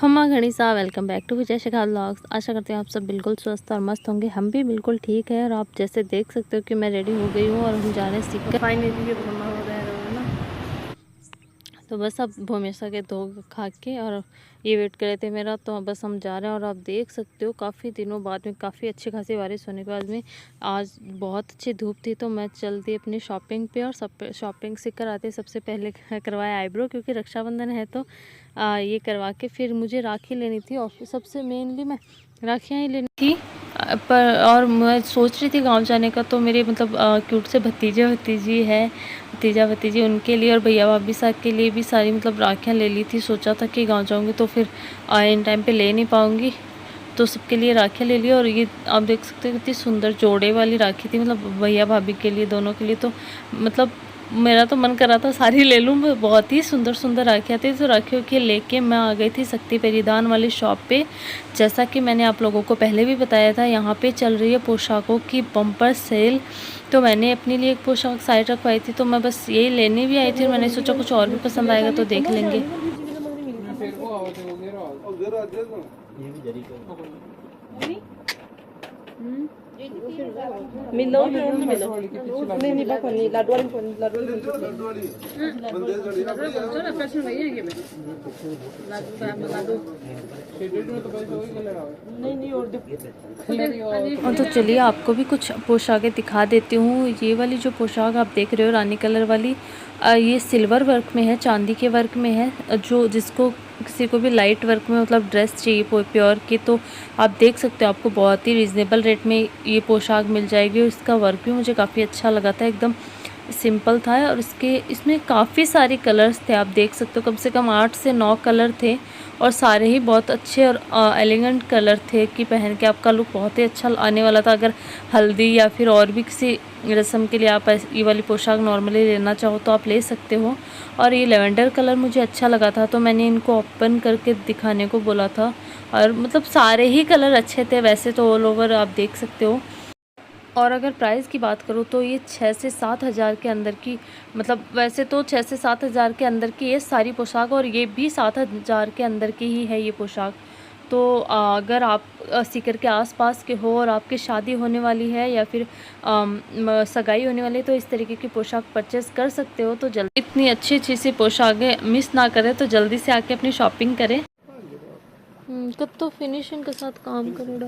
खम्मा घड़ी सा welcome back to Vijay Shekhar vlogs. आशा करते हैं आप सब बिल्कुल स्वस्थ और मस्त होंगे। हम भी बिल्कुल ठीक है। और आप जैसे देख सकते हो कि मैं रेडी हो गई हूँ और हम जा रहे हैं सीख फाइनली खम्मा हो रहा है ना। तो बस अब भोमेसा के दो खा के और ये वेट कर रहे थे मेरा, तो बस हम जा रहे हैं। और आप देख सकते हो काफ़ी दिनों बाद में काफ़ी अच्छी खासी बारिश होने के बाद में आज बहुत अच्छी धूप थी, तो मैं चल दी अपनी शॉपिंग पे। और सब शॉपिंग से कर आते सबसे पहले करवाया आईब्रो, क्योंकि रक्षाबंधन है तो ये करवा के फिर मुझे राखी लेनी थी। और सबसे मेनली मैं राखियाँ ही लेनी थी पर, और मैं सोच रही थी गांव जाने का। तो मेरे मतलब क्यूट से भतीजी है, भतीजा भतीजी, उनके लिए और भैया भाभी साहब के लिए भी सारी मतलब राखियाँ ले ली थी। सोचा था कि गांव जाऊंगी तो फिर इन टाइम पे ले नहीं पाऊंगी, तो सबके लिए राखियाँ ले ली। और ये आप देख सकते हो कितनी सुंदर जोड़े वाली राखी थी, मतलब भैया भाभी के लिए, दोनों के लिए। तो मतलब मेरा तो मन कर रहा था सारी ले लूँ, बहुत ही सुंदर सुंदर राखियाँ थी। तो राखियों के लेके मैं आ गई थी शक्ति परिधान वाली शॉप पे। जैसा कि मैंने आप लोगों को पहले भी बताया था, यहाँ पे चल रही है पोशाकों की बम्पर सेल। तो मैंने अपने लिए एक पोशाक साइड रखवाई थी, तो मैं बस यही लेने भी आई थी। और मैंने सोचा कुछ और भी पसंद आएगा तो देख लेंगे। मिलो नहीं नहीं बात नहीं लाडू और तो चलिए आपको भी कुछ पोशाकें दिखा देती हूँ। ये वाली जो पोशाक आप देख रहे हो रानी कलर वाली, ये सिल्वर वर्क में है, चांदी के वर्क में है। जो जिसको किसी को भी लाइट वर्क में मतलब ड्रेस चाहिए प्योर की, तो आप देख सकते हो आपको बहुत ही रिजनेबल रेट में ये पोशाक मिल जाएगी। और इसका वर्क भी मुझे काफ़ी अच्छा लगा था, एकदम सिंपल था। और इसमें काफ़ी सारे कलर्स थे, आप देख सकते हो कम से कम 8 से 9 कलर थे। और सारे ही बहुत अच्छे और एलिगेंट कलर थे कि पहन के आपका लुक बहुत ही अच्छा आने वाला था। अगर हल्दी या फिर और भी किसी रस्म के लिए आप ये वाली पोशाक नॉर्मली लेना चाहो तो आप ले सकते हो। और ये लेवेंडर कलर मुझे अच्छा लगा था, तो मैंने इनको ओपन करके दिखाने को बोला था। और मतलब सारे ही कलर अच्छे थे वैसे तो, ऑल ओवर आप देख सकते हो। और अगर प्राइस की बात करूँ तो ये 6 से 7 हज़ार के अंदर की, मतलब वैसे तो 6 से 7 हज़ार के अंदर की ये सारी पोशाक, और ये भी 7 हज़ार के अंदर की ही है ये पोशाक। तो अगर आप सीकर के आसपास के हो और आपकी शादी होने वाली है या फिर सगाई होने वाली है, तो इस तरीके की पोशाक परचेस कर सकते हो। तो जल्दी इतनी अच्छी अच्छी सी पोशाकें मिस ना करें, तो जल्दी से आके अपनी शॉपिंग करें। कब तो फिनिशिंग के साथ काम करोड़ा।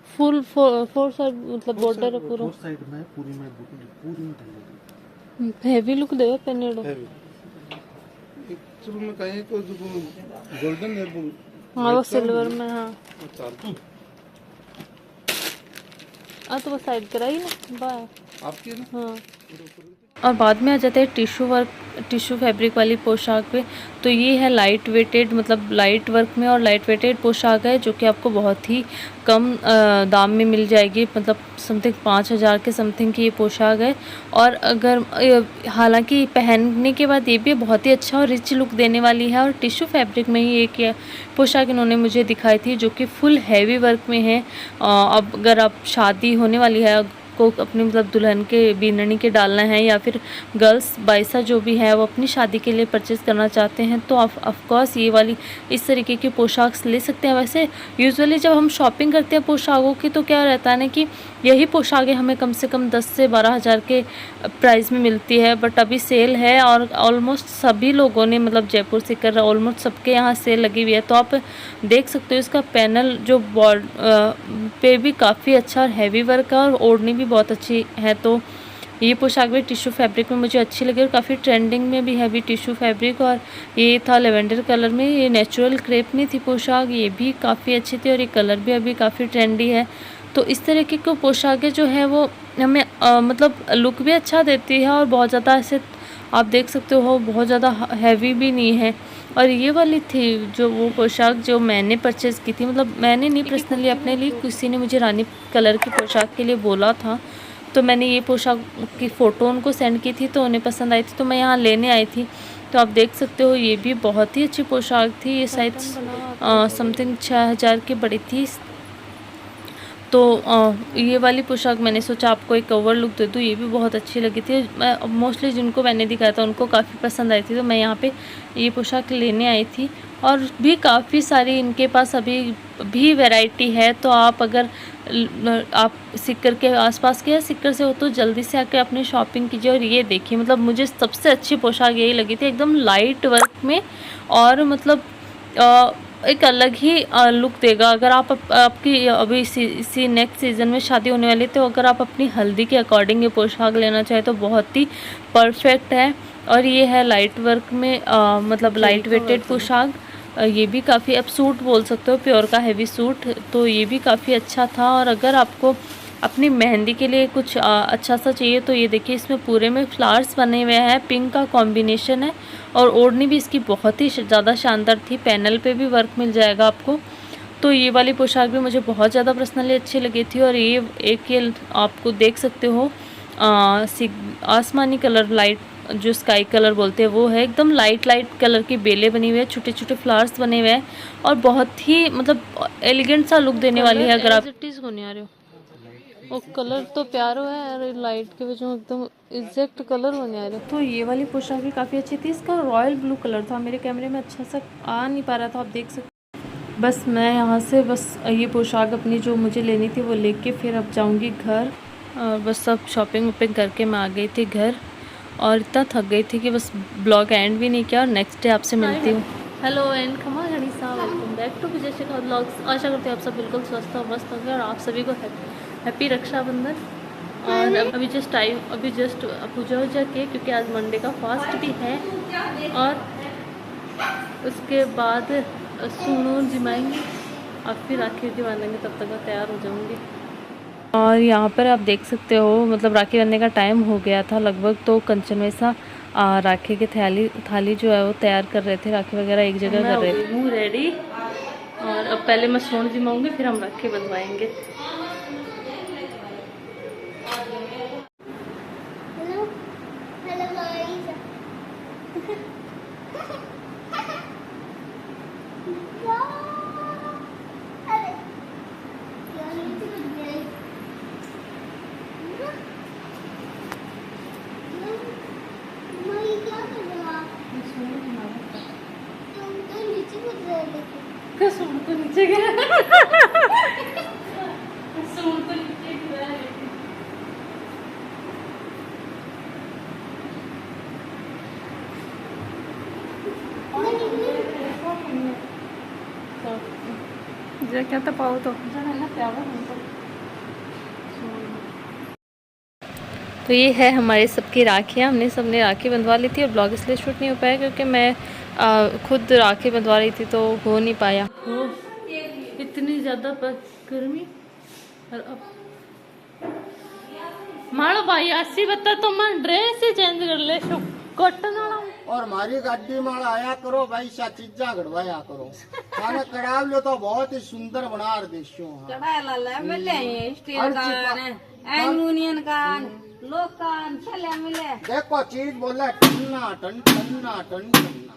फुल फोर साइड मतलब बॉर्डर है पूरा, साइड में पूरी में हेवी लुक देगा पेनेडो। एक्चुअली में कहीं को जो गोल्डन है वो, हाँ वो सिल्वर में, हाँ तो वो साइड कराई ना बाय आपकी है ना। हाँ। और बाद में आ जाते हैं टिश्यू फैब्रिक वाली पोशाक पे। तो ये है लाइट वेटेड, मतलब लाइट वर्क में और लाइट वेटेड पोशाक है, जो कि आपको बहुत ही कम दाम में मिल जाएगी। मतलब समथिंग 5,000 के समथिंग की ये पोशाक है। और अगर हालांकि पहनने के बाद ये भी बहुत ही अच्छा और रिच लुक देने वाली है। और टिश्यू फैब्रिक में ही एक पोशाक इन्होंने मुझे दिखाई थी, जो कि फुल हैवी वर्क में है। अब अगर आप शादी होने वाली है को अपनी मतलब दुल्हन के बीननी के डालना है, या फिर गर्ल्स बाइसा जो भी है वो अपनी शादी के लिए परचेज़ करना चाहते हैं, तो आप ऑफकोर्स ये वाली इस तरीके की पोशाक ले सकते हैं। वैसे यूजुअली जब हम शॉपिंग करते हैं पोशाकों की, तो क्या रहता है ना कि यही पोशाकें हमें कम से कम 10 से 12 हज़ार के प्राइस में मिलती है। बट अभी सेल है और ऑलमोस्ट सभी लोगों ने, मतलब जयपुर से कर ऑलमोस्ट सबके यहाँ सेल लगी हुई है। तो आप देख सकते हो इसका पैनल जो बॉर्ड पे भी काफ़ी अच्छा और हैवी वर्क है, और ओढ़नी भी बहुत अच्छी है। तो ये पोशाक भी टिश्यू फैब्रिक में मुझे अच्छी लगी, और काफ़ी ट्रेंडिंग में भी है भी टिश्यू फैब्रिक। और ये था लेवेंडर कलर में, ये नेचुरल क्रेप में थी पोशाक, ये भी काफ़ी अच्छी थी। और ये कलर भी अभी काफ़ी ट्रेंडी है। तो इस तरीके की पोशाकें जो है वो हमें मतलब लुक भी अच्छा देती है, और बहुत ज़्यादा ऐसे आप देख सकते हो बहुत ज़्यादा हैवी भी नहीं है। और ये वाली थी जो वो पोशाक जो मैंने परचेज़ की थी, मतलब मैंने नहीं पर्सनली अपने लिए, किसी ने मुझे रानी कलर की पोशाक के लिए बोला था, तो मैंने ये पोशाक की फ़ोटो उनको सेंड की थी, तो उन्हें पसंद आई थी, तो मैं यहाँ लेने आई थी। तो आप देख सकते हो ये भी बहुत ही अच्छी पोशाक थी। ये शायद समथिंग 6,000 की पड़ी थी। तो ये वाली पोशाक मैंने सोचा आपको एक कवर लुक दे दूँ, ये भी बहुत अच्छी लगी थी। मैं मोस्टली जिनको मैंने दिखाया था उनको काफ़ी पसंद आई थी, तो मैं यहाँ पे ये पोशाक लेने आई थी। और भी काफ़ी सारी इनके पास अभी भी वैरायटी है, तो आप अगर आप सिक्कर के आसपास के या सिक्कर से हो तो जल्दी से आकर अपनी शॉपिंग कीजिए। और ये देखिए, मतलब मुझे सबसे अच्छी पोशाक यही लगी थी, एकदम लाइट वर्क में, और मतलब एक अलग ही लुक देगा। अगर आप आपकी अभी इसी नेक्स्ट सीज़न में शादी होने वाली, तो अगर आप अपनी हल्दी के अकॉर्डिंग ये पोशाक लेना चाहें तो बहुत ही परफेक्ट है। और ये है लाइट वर्क में, मतलब लाइट वेटेड पोशाक। ये भी काफ़ी, आप सूट बोल सकते हो, प्योर का हैवी सूट, तो ये भी काफ़ी अच्छा था। और अगर आपको अपनी मेहंदी के लिए कुछ अच्छा सा चाहिए तो ये देखिए, इसमें पूरे में फ्लावर्स बने हुए हैं, पिंक का कॉम्बिनेशन है। और ओढ़नी भी इसकी बहुत ही ज़्यादा शानदार थी, पैनल पे भी वर्क मिल जाएगा आपको। तो ये वाली पोशाक भी मुझे बहुत ज़्यादा पर्सनली अच्छी लगी थी। और ये एक ये आपको देख सकते हो आसमानी कलर, लाइट जो स्काई कलर बोलते हैं वो है, एकदम लाइट कलर की बेलें बनी हुई है, छोटे छोटे फ्लावर्स बने हुए हैं, और बहुत ही मतलब एलिगेंट सा लुक देने वाली है। अगर आप को नहीं आ रहे हो, और कलर तो प्यारो है, और लाइट के वजह एकदम एग्जैक्ट कलर होने आ रहे। तो ये वाली पोशाक भी काफ़ी अच्छी थी, इसका रॉयल ब्लू कलर था, मेरे कैमरे में अच्छा सा आ नहीं पा रहा था, आप देख सकते। बस मैं यहाँ से बस ये पोशाक अपनी जो मुझे लेनी थी वो लेके फिर अब जाऊँगी घर। और बस सब शॉपिंग वॉपिंग करके मैं आ गई थी घर, और इतना थक गई थी कि बस ब्लॉग एंड भी नहीं किया, और नेक्स्ट डे आपसे मिलती हूँ। हेलो एंड खमा घड़ी साहब, welcome back to Vijay Shekhar vlogs. आशा करती हूँ आप सब बिल्कुल स्वस्थ और मस्त होंगे, और आप सभी को हैप्पी रक्षाबंधन। और अभी जस्ट पूजा वूजा की, क्योंकि आज मंडे का फास्ट भी है, और उसके बाद सूनू जिमाएंगे और फिर राखी की बांधेंगे, तब तक मैं तैयार हो जाऊँगी। और यहाँ पर आप देख सकते हो, मतलब राखी बनने का टाइम हो गया था लगभग, तो कंचन वैसा राखी की थाली जो है वो तैयार कर रहे थे, राखी वगैरह एक जगह कर रहे थे। हूँ रेडी, और अब पहले मैं सोन जिमाऊंगी, फिर हम राखी बनवाएंगे। सूट तो नीचे गिरा सूट तो नीचे गिरा। क्या तो पाओ तो ये है हमारे सबकी राखियाँ, हमने सबने राखी बंधवा ली थी, और ब्लॉग इसलिए शूट नहीं हो पाया क्योंकि मैं खुद राखी बंधवा रही थी, तो हो नहीं पाया। इतनी ज़्यादा गर्मी। और अब मारो भाई 80 बता तो मैं ड्रेस ही चेंज कर ले, कॉटन वाला। और हमारी गाड़ी में आया करो भाई, सा चीजा गड़वाया करो, खाना कड़ाव लो तो बहुत ही सुंदर बना देशो। कड़ा लाला मिले स्टील का, एल्युमिनियम का, लोग का चले मिले। देखो चीज बोला टन्ना टन टन्ना टन टन्ना।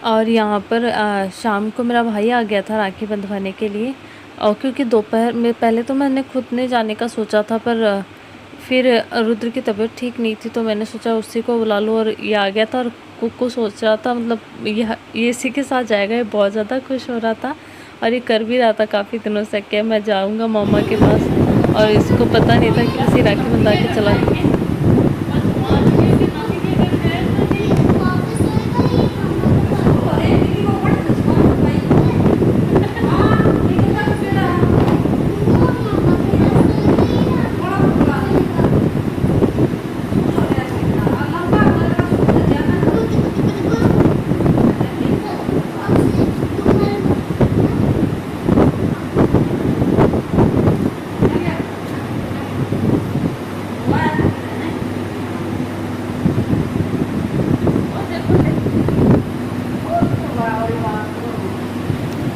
और यहाँ पर शाम को मेरा भाई आ गया था राखी बंधवाने के लिए, और क्योंकि दोपहर में पहले तो मैंने खुद ने जाने का सोचा था, पर फिर रुद्र की तबीयत ठीक नहीं थी, तो मैंने सोचा उसी को बुला लूँ, और ये आ गया था। और कुक्कू सोच रहा था, मतलब ये इसी के साथ जाएगा, ये बहुत ज़्यादा खुश हो रहा था, और ये कर भी रहा था काफ़ी दिनों से कि मैं जाऊँगा मामा के पास, और इसको पता नहीं था कि किसी राखी बंधा के चला गया।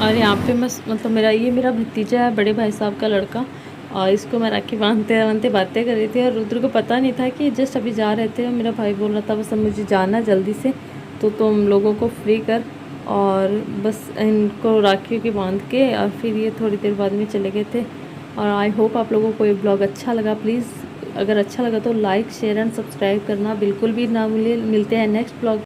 और यहाँ पे मैं मतलब मेरा भतीजा है, बड़े भाई साहब का लड़का, और इसको मैं राखी बांधते बातें कर रही थी, और रुद्र को पता नहीं था कि जस्ट अभी जा रहे थे। मेरा भाई बोल रहा था बस अब मुझे जाना जल्दी से, तो तुम लोगों को फ्री कर, और बस इनको राखी की बांध के और फिर ये थोड़ी देर बाद में चले गए थे। और आई होप आप लोगों को ये ब्लॉग अच्छा लगा। प्लीज़ अगर अच्छा लगा तो लाइक शेयर एंड सब्सक्राइब करना बिल्कुल भी ना भूलिए। मिलते हैं नेक्स्ट ब्लॉग।